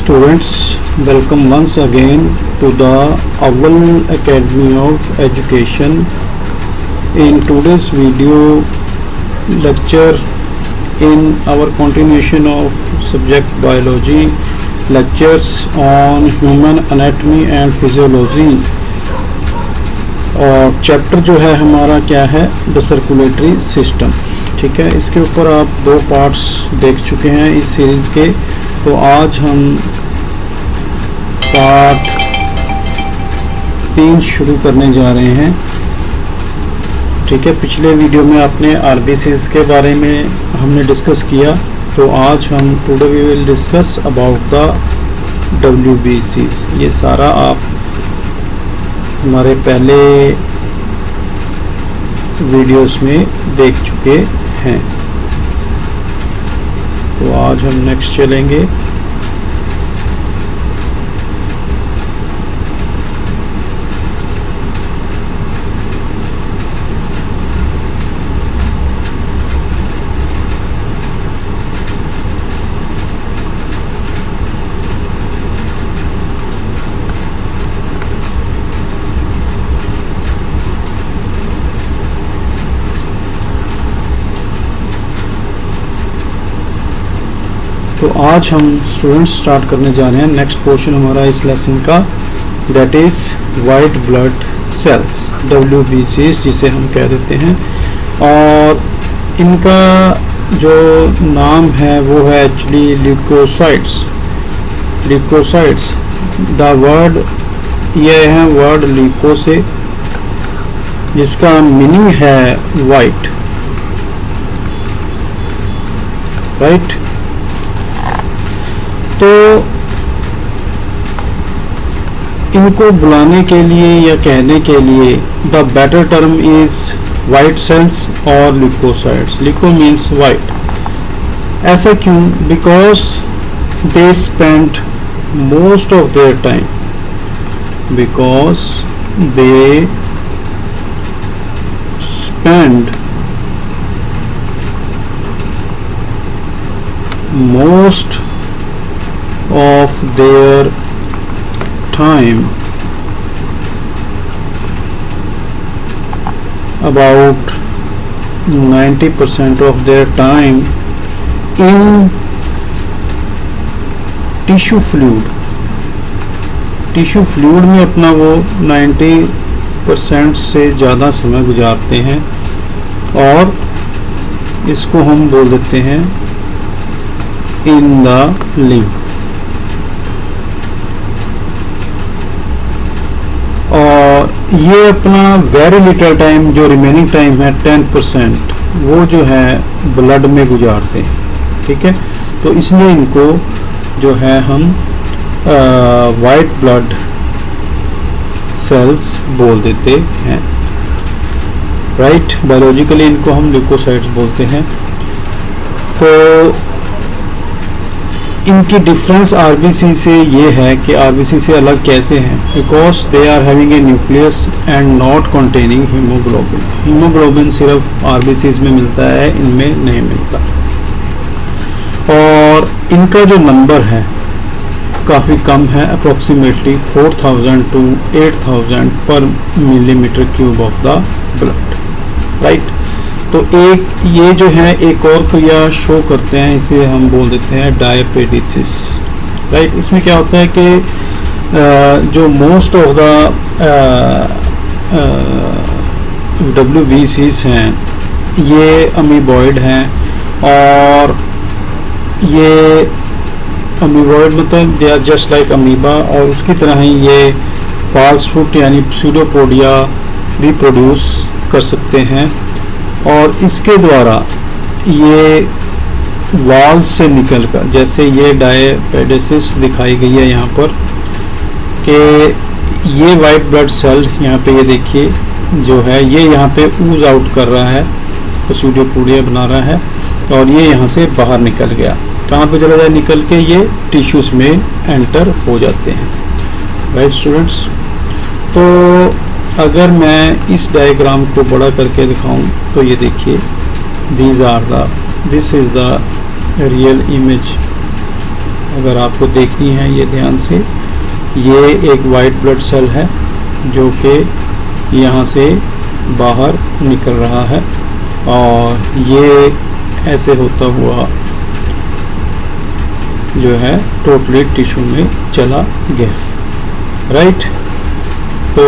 students, welcome once again to the Owl Academy of Education. In today's video lecture, in our continuation of subject biology, lectures on human anatomy and physiology, और chapter जो है हमारा क्या है, the circulatory system. ठीक है, इसके ऊपर आप दो पार्ट्स देख चुके हैं इस सीरीज़ के। तो आज हम पार्ट 3 शुरू करने जा रहे हैं। ठीक है, पिछले वीडियो में आपने आरबीसीज के बारे में हमने डिस्कस किया, तो आज हम today we will discuss about the डब्ल्यूबीसीज। ये सारा आप हमारे पहले वीडियोस में देख चुके हैं। तो आज हम नेक्स्ट चलेंगे। तो आज हम स्टूडेंट्स स्टार्ट करने जा रहे हैं नेक्स्ट पोर्शन हमारा इस लेसन का, that is white blood cells, डब्ल्यूबीसीज जिसे हम कह देते हैं। और इनका जो नाम है वो है actually leucocytes. Leucocytes, the word ये है वर्ड ल्यूको से, जिसका मीनिंग है वाइट, राइट। तो इनको बुलाने के लिए या कहने के लिए the better term is white cells और ल्यूकोसाइट्स। Leuco means white. ऐसा क्यों? Because they spend most of their time, because they spend most of their time, about 90% of their time, in tissue fluid। Tissue fluid में अपना वो 90% से ज़्यादा समय गुजारते हैं, और इसको हम बोल देते हैं इन द लिम्फ। और ये अपना वेरी लिटिल टाइम, जो रिमेनिंग टाइम है 10%, वो जो है ब्लड में गुजारते हैं। ठीक है, तो इसलिए इनको जो है हम वाइट ब्लड सेल्स बोल देते हैं, राइट। बायोलॉजिकली इनको हम ल्यूकोसाइट्स बोलते हैं। तो इनकी डिफरेंस आरबीसी से ये है कि आरबीसी से अलग कैसे हैं, because they are having a nucleus and not containing haemoglobin. Haemoglobin सिर्फ आरबीसीज में मिलता है, इनमें नहीं मिलता। और इनका जो नंबर है काफ़ी कम है, अप्रोक्सीमेटली 4000 to 8000 पर millimetre cube of the blood, right. तो एक ये जो है एक और क्रिया शो करते हैं, इसे हम बोल देते हैं डायपेटिसिस, राइट। इसमें क्या होता है कि जो मोस्ट ऑफ द डब्ल्यूबीसीज हैं ये अमीबॉइड हैं, और ये अमीबॉइड मतलब they are just like amoeba, और उसकी तरह ही ये फॉल्स फ्रूट यानी स्यूडोपोडिया भी प्रोड्यूस कर सकते हैं। और इसके द्वारा ये वॉल से निकलकर, जैसे ये डायपेटिसिस दिखाई गई है यहाँ पर, कि ये वाइट ब्लड सेल यहाँ पे ये देखिए जो है ये यहाँ पे ऊज आउट कर रहा है, स्यूडोपोडिया बना रहा है, और ये यहाँ से बाहर निकल गया। कहाँ पे चला जाए? निकल के ये टिश्यूज़ में एंटर हो जाते हैं, राइट स्टूडेंट्स। तो अगर मैं इस डायग्राम को बड़ा करके दिखाऊं तो ये देखिए, this is the real image अगर आपको देखनी है ये ध्यान से, ये एक वाइट ब्लड सेल है जो कि यहाँ से बाहर निकल रहा है और ये ऐसे होता हुआ जो है टोटली टिश्यू में चला गया, राइट। तो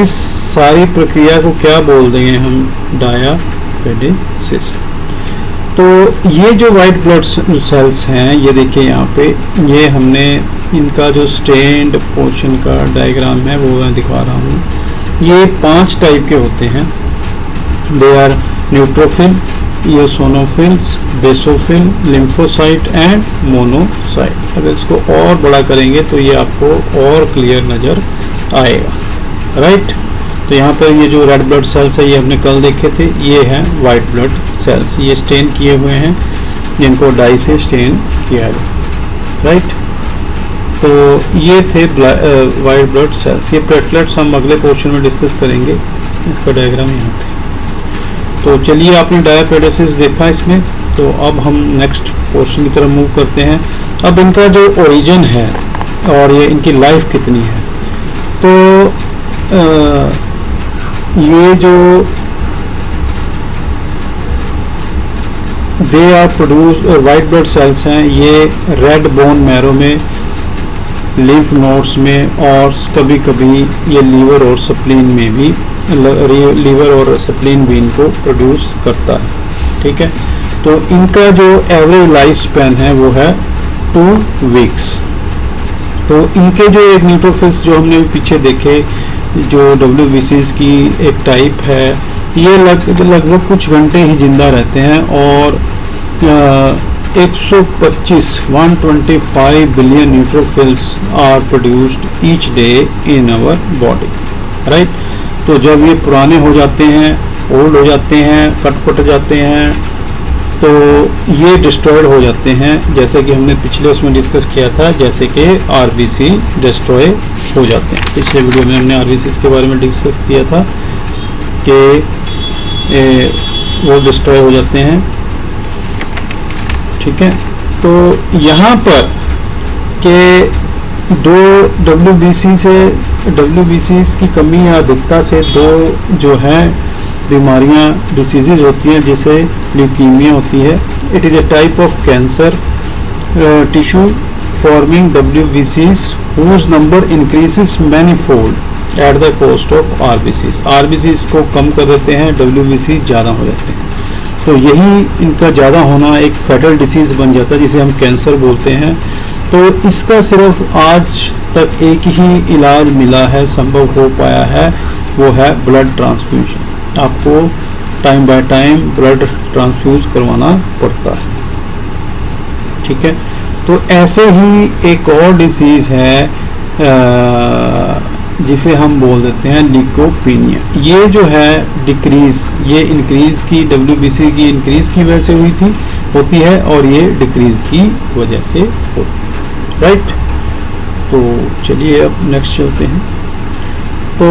इस सारी प्रक्रिया को क्या बोल देंगे हम, डायापेडेसिस। तो ये जो वाइट ब्लड सेल्स हैं, ये देखिए यहाँ पे, ये हमने इनका जो स्टेन्ड पोर्शन का डायग्राम है वो मैं दिखा रहा हूँ। ये 5 टाइप के होते हैं। They are neutrophil, eosinophils, basophil, lymphocyte and monocyte. अगर इसको और बड़ा करेंगे तो ये आपको और क्लियर नज़र आएगा, राइट। तो यहाँ पर ये जो रेड ब्लड सेल्स है ये हमने कल देखे थे, ये हैं वाइट ब्लड सेल्स। ये स्टेन किए हुए हैं, जिनको डाई से स्टेन किया है, राइट। तो ये थे वाइट ब्लड सेल्स। ये प्लेटलेट्स हम अगले पोर्शन में डिस्कस करेंगे, इसका डायग्राम यहाँ पे। तो चलिए, आपने डायापेडेसिस देखा इसमें, तो अब हम नेक्स्ट पोर्शन की तरफ मूव करते हैं। अब इनका जो ओरिजिन है और ये इनकी लाइफ कितनी है, तो ये जो they are produce white blood cells हैं, ये रेड बोन मैरो में, लिम्फ नोड्स में और कभी कभी ये लीवर और स्प्लीन में भी, लीवर और स्प्लीन भी इनको प्रोड्यूस करता है, ठीक है। तो इनका जो एवरेज लाइफ स्पैन है वो है 2 वीक्स। तो इनके जो एक न्यूट्रोफिल्स जो हमने पीछे देखे, जो WBCs की एक टाइप है, ये लगभग कुछ घंटे ही जिंदा रहते हैं और 125 billion neutrophils are produced each day in our body, right. तो जब ये पुराने हो जाते हैं, ओल्ड हो जाते हैं, कट फट जाते हैं, तो ये डिस्ट्रॉयड हो जाते हैं, जैसे कि हमने पिछले उसमें डिस्कस किया था, जैसे कि RBC डिस्ट्रॉय हो जाते हैं। पिछले वीडियो में हमने RBCs के बारे में डिस्कस किया था कि वो डिस्ट्रॉय हो जाते हैं, ठीक है। तो यहाँ पर के दो WBCs की कमी या अधिकता से दो जो है बीमारियाँ, डिसीजेज होती हैं, जिसे ल्यूकीमिया होती है। It is a type of cancer tissue forming WBCs whose number increases manifold at the cost of RBCs। RBCs को कम कर देते हैं, WBC ज़्यादा हो जाते हैं। तो यही इनका ज़्यादा होना एक फैटल डिसीज़ बन जाता है, जिसे हम कैंसर बोलते हैं। तो इसका सिर्फ आज तक एक ही इलाज मिला है, संभव हो पाया है, वो है ब्लड ट्रांसफ्यूजन। आपको time by time blood transfuse करवाना पड़ता है, ठीक है। तो ऐसे ही एक और डिसीज़ है जिसे हम बोल देते हैं ल्यूकोपीनिया। ये जो है डिक्रीज, ये इंक्रीज की, WBC की इंक्रीज की वजह से होती है और ये डिक्रीज की वजह से होती है, राइट। तो चलिए अब नेक्स्ट चलते हैं। तो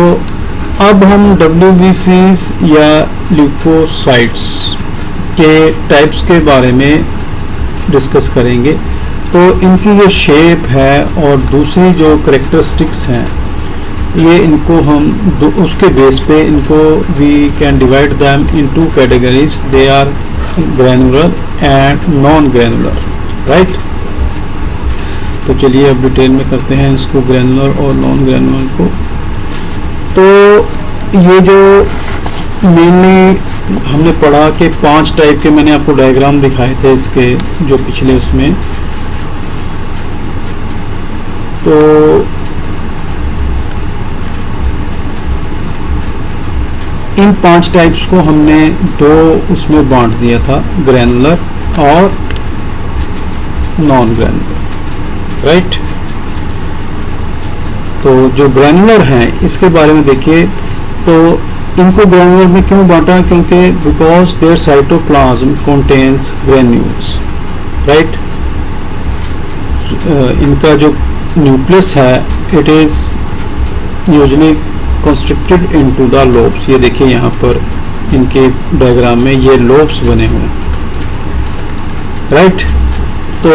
अब हम WBCs या ल्यूकोसाइट्स के टाइप्स के बारे में डिस्कस करेंगे। तो इनकी जो शेप है और दूसरी जो करेक्टरिस्टिक्स हैं, ये इनको हम उसके बेस पे इनको we can divide them in 2 categories. They are granular and non granular, right. तो चलिए अब डिटेल में करते हैं इसको, ग्रैनुलर और नॉन ग्रैनुलर को। तो ये जो मेनली हमने पढ़ा कि 5 टाइप के, मैंने आपको डायग्राम दिखाए थे इसके जो पिछले उसमें। तो इन 5 टाइप्स को हमने 2 उसमें बांट दिया था, ग्रैनुलर और नॉन ग्रैनुलर, राइट। तो जो ग्रैनुलर हैं इसके बारे में देखिए। तो इनको ग्रैनुलर में क्यों बांटा, क्योंकि because there cytoplasm contains granules, right. इनका जो न्यूक्लियस है, it is usually constructed into the lobes. ये देखिए यहाँ पर इनके डायग्राम में ये लोब्स बने हुए हैं, राइट। तो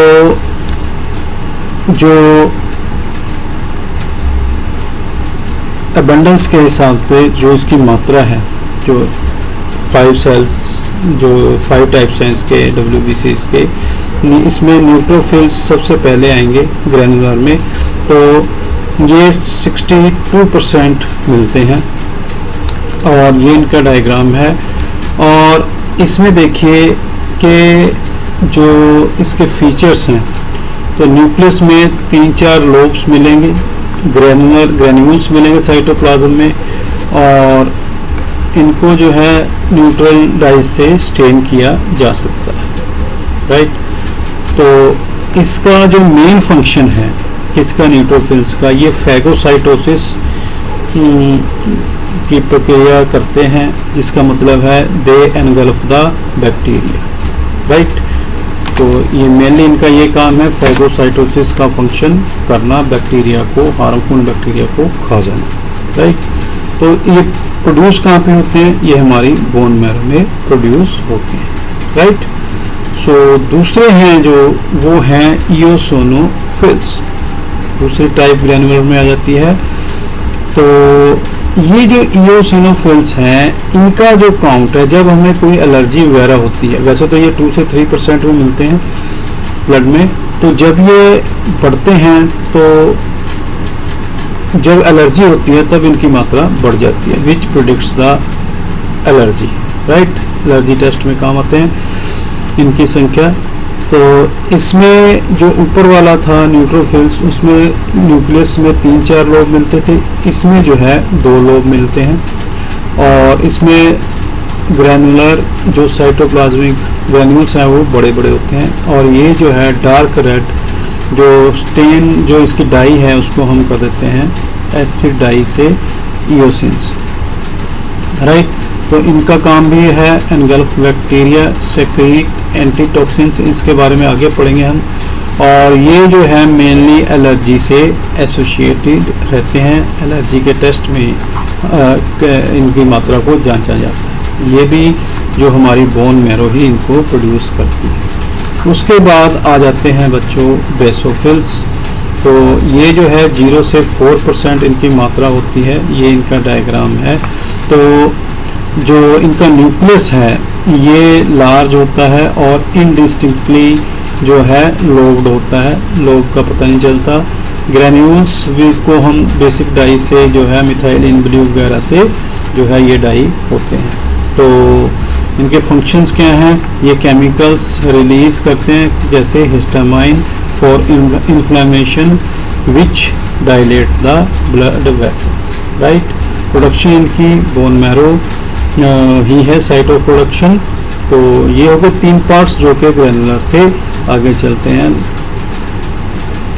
जो अबंडेंस के हिसाब पे जो इसकी मात्रा है, जो 5 सेल्स, जो 5 टाइप्स हैं इसके WBCs के, इसमें न्यूट्रोफिल्स सबसे पहले आएंगे ग्रैनुलर में। तो ये 62% मिलते हैं और ये इनका डायग्राम है। और इसमें देखिए कि जो इसके फीचर्स हैं, तो न्यूक्लियस में 3-4 लोब्स मिलेंगे, ग्रैन्यूल्स मिलेंगे साइटोप्लाज्म में, और इनको जो है न्यूट्रल डाई से स्टेन किया जा सकता है, राइट। तो इसका जो मेन फंक्शन है इसका न्यूट्रोफिल्स का, ये फैगोसाइटोसिस की प्रक्रिया करते हैं, जिसका मतलब है दे एनगल्फ द बैक्टीरिया, राइट। तो ये मेनली इनका ये काम है, फैगोसाइटोसिस का फंक्शन करना, बैक्टीरिया को, हार्मफुल बैक्टीरिया को खा जाना, राइट। तो ये प्रोड्यूस कहाँ पे होते हैं, ये हमारी बोन मैरो में प्रोड्यूस होते हैं, राइट। सो दूसरे हैं जो, वो हैं इओसिनोफिल्स, दूसरी टाइप ग्रैनुलर में आ जाती है। तो ये जो इओसिनोफिल्स हैं, इनका जो काउंट है, जब हमें कोई एलर्जी वगैरह होती है, वैसे तो ये 2 से 3% में मिलते हैं ब्लड में, तो जब ये बढ़ते हैं तो जब एलर्जी होती है तब इनकी मात्रा बढ़ जाती है, which predicts the allergy, right. Allergy test में काम आते हैं इनकी संख्या। तो इसमें जो ऊपर वाला था न्यूट्रोफिल्स, उसमें न्यूक्लियस में 3-4 लोब मिलते थे, इसमें जो है 2 लोब मिलते हैं। और इसमें ग्रैनुलर जो साइटोप्लाज्मिक ग्रैन्यूल्स हैं वो बड़े बड़े होते हैं, और ये जो है डार्क रेड जो स्टेन, जो इसकी डाई है, उसको हम कर देते हैं एसिड डाई से इओसिन्स, राइट। तो इनका काम भी है एनगल्फ बैक्टीरिया, सेक्रीट एंटीटॉक्सिन्स, इसके बारे में आगे पढ़ेंगे हम। और ये जो है मेनली एलर्जी से एसोसिएटेड रहते हैं, एलर्जी के टेस्ट में इनकी मात्रा को जांचा जाता है। ये भी जो हमारी बोन मैरो ही इनको प्रोड्यूस करती है। उसके बाद आ जाते हैं बच्चों बेसोफिल्स। तो ये जो है 0 से 4% इनकी मात्रा होती है, ये इनका डायग्राम है। तो जो इनका न्यूक्लियस है ये लार्ज होता है और इनडिस्टिंक्टली जो है लोब्ड होता है, लोब का पता नहीं चलता। ग्रैन्यूल्स को हम बेसिक डाई से जो है मिथाइलिन ब्लू वगैरह से जो है ये डाई होते हैं। तो इनके फंक्शंस क्या हैं, ये केमिकल्स रिलीज करते हैं जैसे histamine for inflammation which dilate the blood vessels, right. Production इनकी बोन मैरो ही है साइट ऑफ प्रोडक्शन। तो ये हो गए 3 पार्ट्स जो कि ग्रैनुलर थे। आगे चलते हैं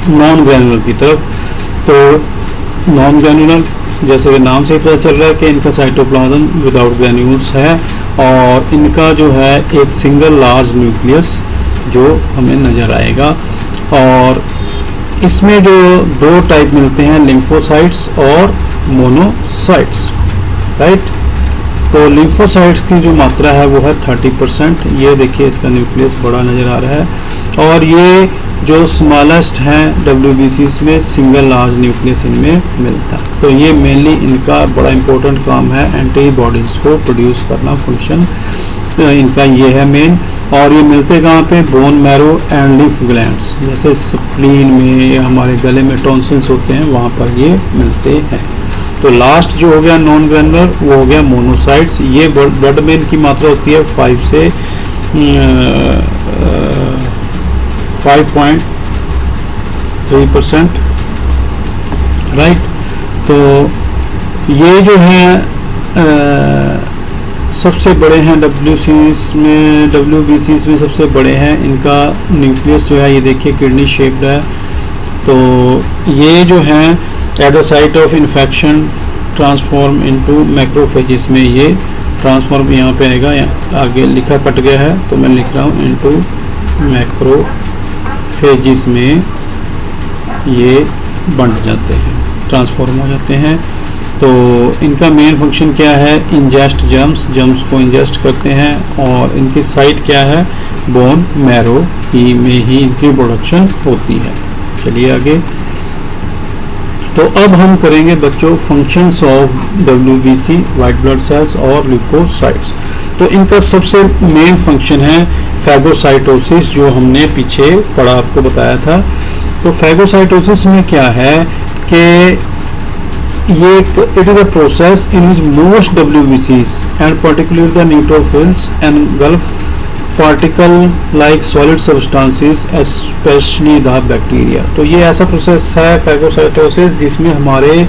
नॉन ग्रैनुलर की तरफ। तो नॉन ग्रैनुलर जैसे नाम से ही पता चल रहा है कि इनका साइटोप्लाज्म विदाउट ग्रैन्यूल्स है, और इनका जो है एक सिंगल लार्ज न्यूक्लियस जो हमें नज़र आएगा। और इसमें जो 2 टाइप मिलते हैं, लिम्फोसाइट्स और मोनोसाइट्स, राइट। तो लिम्फोसाइट्स की जो मात्रा है वो है 30%। ये देखिए इसका न्यूक्लियस बड़ा नज़र आ रहा है। और ये जो स्मॉलेस्ट हैं WBCs में सिंगल लार्ज न्यूक्लियस इनमें मिलता है। तो ये मेनली इनका बड़ा इंपॉर्टेंट काम है, एंटीबॉडीज़ को प्रोड्यूस करना, फंक्शन इनका ये है मेन। और ये मिलते कहाँ पे, bone marrow and lymph glands, जैसे स्प्लीन में या हमारे गले में टॉन्सिल्स होते हैं वहाँ पर ये मिलते हैं। तो लास्ट जो हो गया नॉन ग्रैनुलर वो हो गया मोनोसाइट्स। ये ब्लड में इनकी मात्रा होती है 5 से 5.3%, राइट। तो ये जो है सबसे बड़े हैं WBCs में सबसे बड़े हैं। इनका न्यूक्लियस जो है ये देखिए किडनी शेप्ड है। तो ये जो है at the site of infection transform into macrophages में ये ट्रांसफॉर्म यहाँ पे आएगा, आगे लिखा कट गया है तो मैं लिख रहा हूँ इनटू मैक्रोफेजिस में ये बंट जाते हैं, ट्रांसफॉर्म हो जाते हैं। तो इनका मेन फंक्शन क्या है, इंजेस्ट जर्म्स, जर्म्स को इंजेस्ट करते हैं, और इनकी साइट क्या है, बोन मैरो में ही इनकी प्रोडक्शन होती है। चलिए आगे। तो अब हम करेंगे बच्चों functions of WBC white blood sales और ल्यूकोसाइट्स। तो इनका सबसे मेन फंक्शन है फैगोसाइटोसिस, जो हमने पीछे पढ़ा आपको बताया था। तो फैगोसाइटोसिस में क्या है कि ये it is a process in which most WBCs and particularly the neutrophils engulf particle like solid substances specially the bacteria. तो ये ऐसा प्रोसेस है फैगोसाइटोसिस जिसमें हमारे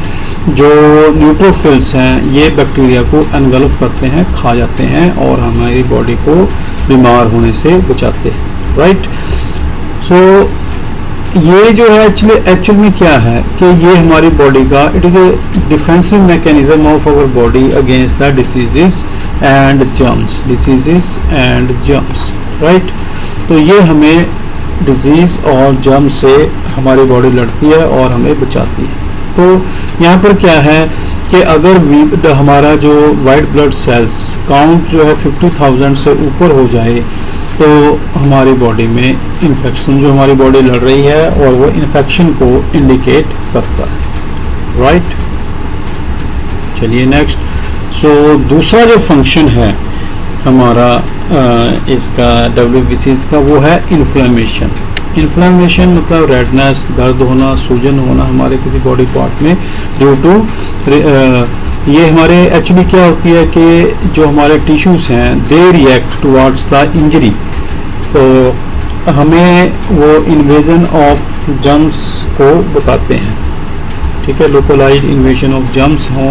जो न्यूट्रोफिल्स हैं ये बैक्टीरिया को एनगल्फ करते हैं, खा जाते हैं और हमारी बॉडी को बीमार होने से बचाते हैं, राइट। सो ये जो है एक्चुअल में क्या है कि ये हमारी बॉडी का it is a defensive mechanism of our body against the diseases and germs, right. तो ये हमें डिजीज़ और जर्म से हमारी बॉडी लड़ती है और हमें बचाती है। तो यहाँ पर क्या है कि अगर हमारा जो वाइट ब्लड सेल्स काउंट जो है 50,000 से ऊपर हो जाए तो हमारी बॉडी में इन्फेक्शन, जो हमारी बॉडी लड़ रही है और वो इन्फेक्शन को इंडिकेट करता है, राइट। चलिए नेक्स्ट। सो दूसरा जो फंक्शन है हमारा इसका WBCs का वो है इन्फ्लेमेशन। इन्फ्लेमेशन मतलब रेडनेस, दर्द होना, सूजन होना हमारे किसी बॉडी पार्ट में ड्यू टू ये हमारे एक्चुअली क्या होती है कि जो हमारे टिश्यूज़ हैं they react towards the injury. तो हमें वो इन्वेजन ऑफ जर्म्स को बताते हैं, ठीक है। लोकलाइज्ड इन्वेजन ऑफ जर्म्स हो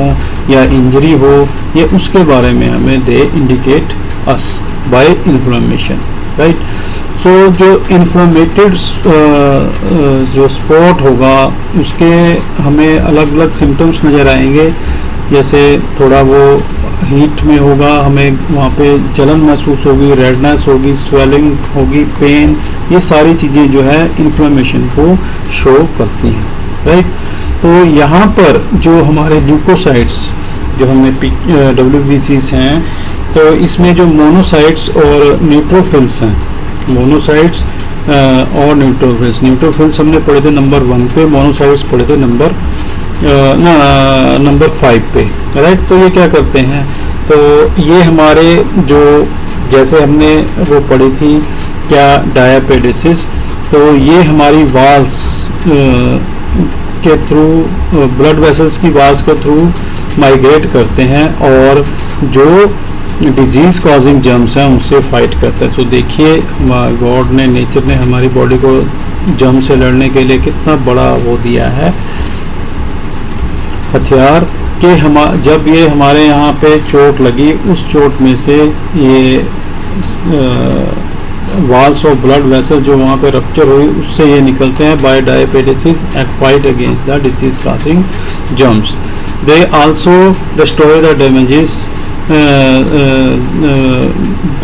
या इंजरी हो, ये उसके बारे में हमें they indicate us by inflammation, right. So जो इन्फ्लेमेटेड जो स्पॉट होगा उसके हमें अलग अलग सिम्टम्स नज़र आएंगे, जैसे थोड़ा वो हीट में होगा, हमें वहाँ पे जलन महसूस होगी, रेडनेस होगी, स्वेलिंग होगी, पेन, ये सारी चीज़ें जो है इन्फ्लेमेशन को शो करती हैं, राइट। तो यहाँ पर जो हमारे ल्यूकोसाइट्स जो हमें WBCs हैं, तो इसमें जो मोनोसाइट्स और न्यूट्रोफिल्स हैं, मोनोसाइट्स और न्यूट्रोफिल्स हमने पढ़े थे नंबर 1 पे, मोनोसाइट्स पढ़े थे नंबर 5 पे, राइट। तो ये क्या करते हैं, तो ये हमारे जो जैसे हमने वो पढ़ी थी क्या डायापेडेसिस, तो ये हमारी वाल्स के थ्रू, ब्लड वेसल्स की वाल्स के थ्रू माइग्रेट करते हैं और जो डिजीज़ कॉजिंग जर्म्स हैं उनसे फाइट करते हैं। तो देखिए गॉड ने, नेचर ने हमारी बॉडी को जर्म से लड़ने के लिए कितना बड़ा वो दिया है हथियार, कि जब ये हमारे यहाँ पे चोट लगी, उस चोट में से ये वाल्स ऑफ ब्लड वेसल जो वहाँ पे रप्चर हुई उससे ये निकलते हैं by diapedesis and fight against the disease causing germs. They also destroy the damages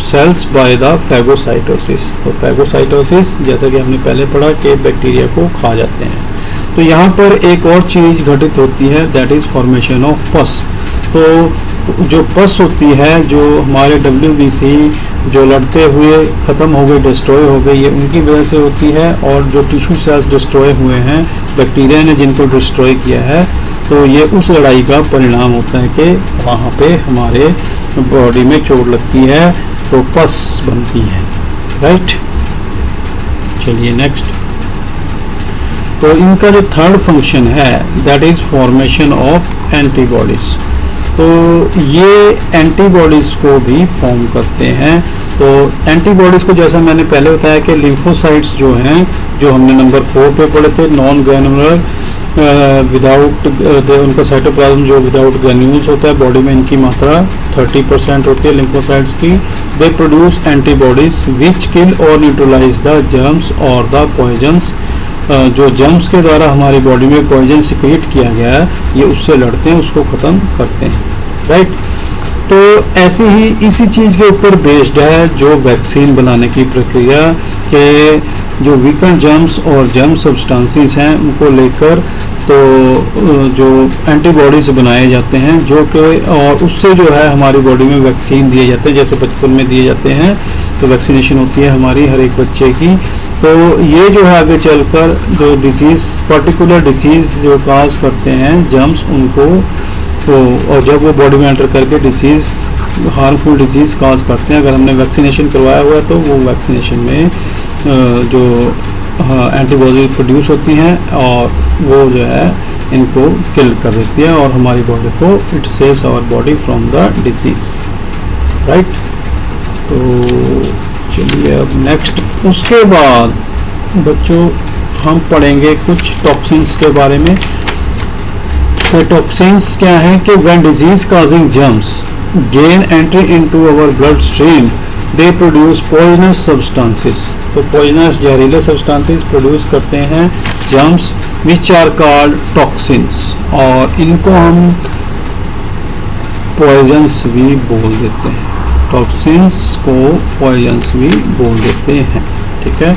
cells by the phagocytosis. तो फैगोसाइटोसिस जैसा कि हमने पहले पढ़ा कि बैक्टीरिया को खा जाते हैं। तो यहाँ पर एक और चीज़ घटित होती है, दैट इज़ फॉर्मेशन ऑफ पस। तो जो पस होती है, जो हमारे WBC जो लड़ते हुए ख़त्म हो गई, डिस्ट्रॉय हो गई, ये उनकी वजह से होती है। और जो टिश्यू सेल्स डिस्ट्रॉय हुए हैं, बैक्टीरिया ने जिनको डिस्ट्रॉय किया है, तो ये उस लड़ाई का परिणाम होता है कि वहाँ पे हमारे बॉडी में चोट लगती है तो पस बनती है, राइट। चलिए नेक्स्ट। तो इनका जो थर्ड फंक्शन है that is formation of antibodies. तो ये एंटीबॉडीज़ को भी फॉर्म करते हैं। तो एंटीबॉडीज़ को जैसा मैंने पहले बताया कि लिम्फोसाइट्स जो हैं, जो हमने नंबर 4 पे पढ़े थे, नॉन ग्रैन्युलर विदाउट उनका साइटोप्लाज्म जो विदाउट ग्रैन्यूल्स होता है, बॉडी में इनकी मात्रा 30% होती है लिम्फोसाइट्स की। दे प्रोड्यूस एंटीबॉडीज़ विच किल और न्यूट्रलाइज द जर्म्स और द पॉइजन्स। जो जर्म्स के द्वारा हमारी बॉडी में पॉइजन सिक्रेट किया गया है, ये उससे लड़ते हैं, उसको ख़त्म करते हैं, राइट। तो ऐसे ही इसी चीज़ के ऊपर बेस्ड है जो वैक्सीन बनाने की प्रक्रिया, कि जो वीकेंड जर्म्स और जर्म सब्सटेंसेस हैं उनको लेकर तो जो एंटीबॉडीज बनाए जाते हैं, जो कि और उससे जो है हमारी बॉडी में वैक्सीन दिए जाते हैं, जैसे बचपन में दिए जाते हैं तो वैक्सीनेशन होती है हमारी हर एक बच्चे की। तो ये जो है आगे चलकर जो डिसीज़, पर्टिकुलर डिसीज़ जो काज करते हैं जर्म्स, उनको तो और जब वो बॉडी में एंटर करके डिसीज़, हार्मफुल डिसीज़ काज करते हैं, अगर हमने वैक्सीनेशन करवाया हुआ है तो वो वैक्सीनेशन में जो एंटीबॉडी प्रोड्यूस होती हैं और वो जो है इनको किल कर देती है और हमारी बॉडी को it saves our body from the disease, right. तो चलिए अब नेक्स्ट, उसके बाद बच्चों हम पढ़ेंगे कुछ टॉक्सिन्स के बारे में। तो टॉक्सिन्स क्या हैं कि when disease causing germs gain entry into our blood stream they produce poisonous substances. तो पॉइजनस जहरीले सब्सटेंसेस प्रोड्यूस करते हैं germs which are called toxins, और इनको हम पॉइजन्स भी बोल देते हैं। टॉक्सिन्स को पॉइजन्स भी बोल देते हैं, ठीक है।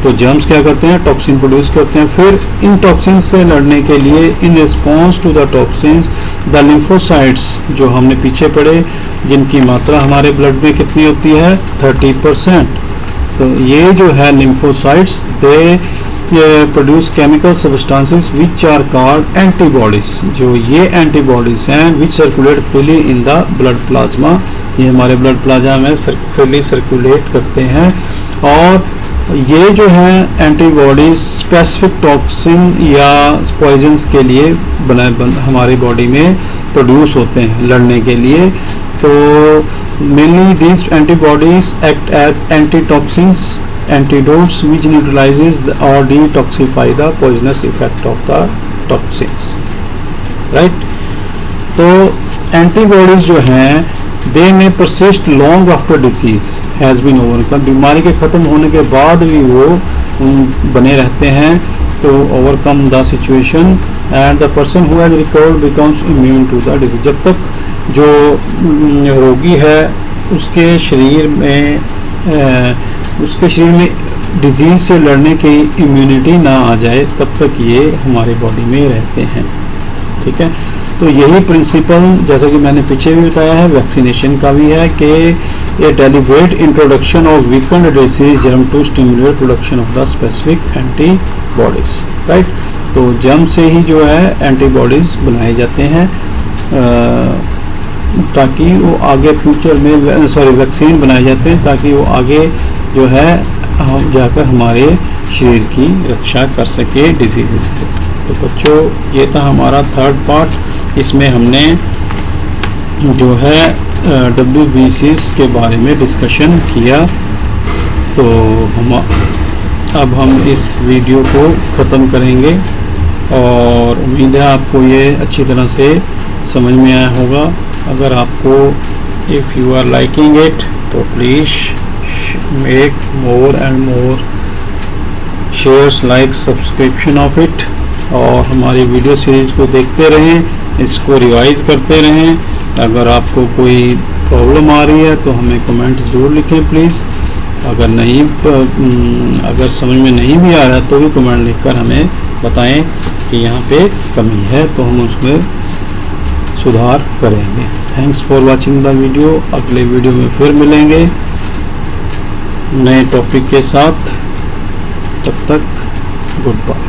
तो जर्म्स क्या करते हैं, टॉक्सिन प्रोड्यूस करते हैं। फिर इन टॉक्सिन्स से लड़ने के लिए in response to the toxins the lymphocytes, जो हमने पीछे पढ़े, जिनकी मात्रा हमारे ब्लड में कितनी होती है 30%। तो ये जो है lymphocytes they produce chemical substances which are called antibodies. जो ये एंटीबॉडीज हैं which circulate freely in the blood plasma, ये हमारे ब्लड प्लाज्मा में फ्रीली सर्कुलेट करते हैं। और ये जो है एंटीबॉडीज स्पेसिफिक टॉक्सिन या पॉइजन्स के लिए हमारी बॉडी में प्रोड्यूस होते हैं लड़ने के लिए। तो mainly these antibodies act as antitoxins, antidotes which neutralizes और detoxify the poisonous effect of the toxins, right. तो एंटीबॉडीज जो हैं they may persist long after disease has been overcome, बीमारी के ख़त्म होने के बाद भी वो बने रहते हैं तो overcome the situation and the person who has recovered becomes immune to the disease. जब तक जो रोगी है उसके शरीर में डिजीज से लड़ने की इम्यूनिटी ना आ जाए तब तक ये हमारी बॉडी में रहते हैं, ठीक है। तो यही प्रिंसिपल जैसा कि मैंने पीछे भी बताया है वैक्सीनेशन का भी है कि a deliberate introduction of weakened disease germ to stimulate production of the specific antibodies, right. तो जर्म से ही जो है एंटीबॉडीज बनाए जाते हैं ताकि वो आगे फ्यूचर में वैक्सीन बनाए जाते हैं ताकि वो आगे जो है हम जाकर हमारे शरीर की रक्षा कर सके डिजीज़ से। तो बच्चों ये था हमारा थर्ड पार्ट, इसमें हमने जो है WBCs के बारे में डिस्कशन किया। तो अब हम इस वीडियो को ख़त्म करेंगे और उम्मीद है आपको ये अच्छी तरह से समझ में आया होगा। अगर आपको if you are liking it तो please make more and more shares, like, subscription of it, और हमारी वीडियो सीरीज़ को देखते रहें, इसको रिवाइज़ करते रहें। अगर आपको कोई प्रॉब्लम आ रही है तो हमें कमेंट ज़रूर लिखें प्लीज़। अगर समझ में नहीं भी आ रहा तो भी कमेंट लिखकर हमें बताएं कि यहाँ पे कमी है तो हम उसमें सुधार करेंगे। Thanks for watching the video. अगले वीडियो में फिर मिलेंगे नए टॉपिक के साथ, तब तक गुड बाय।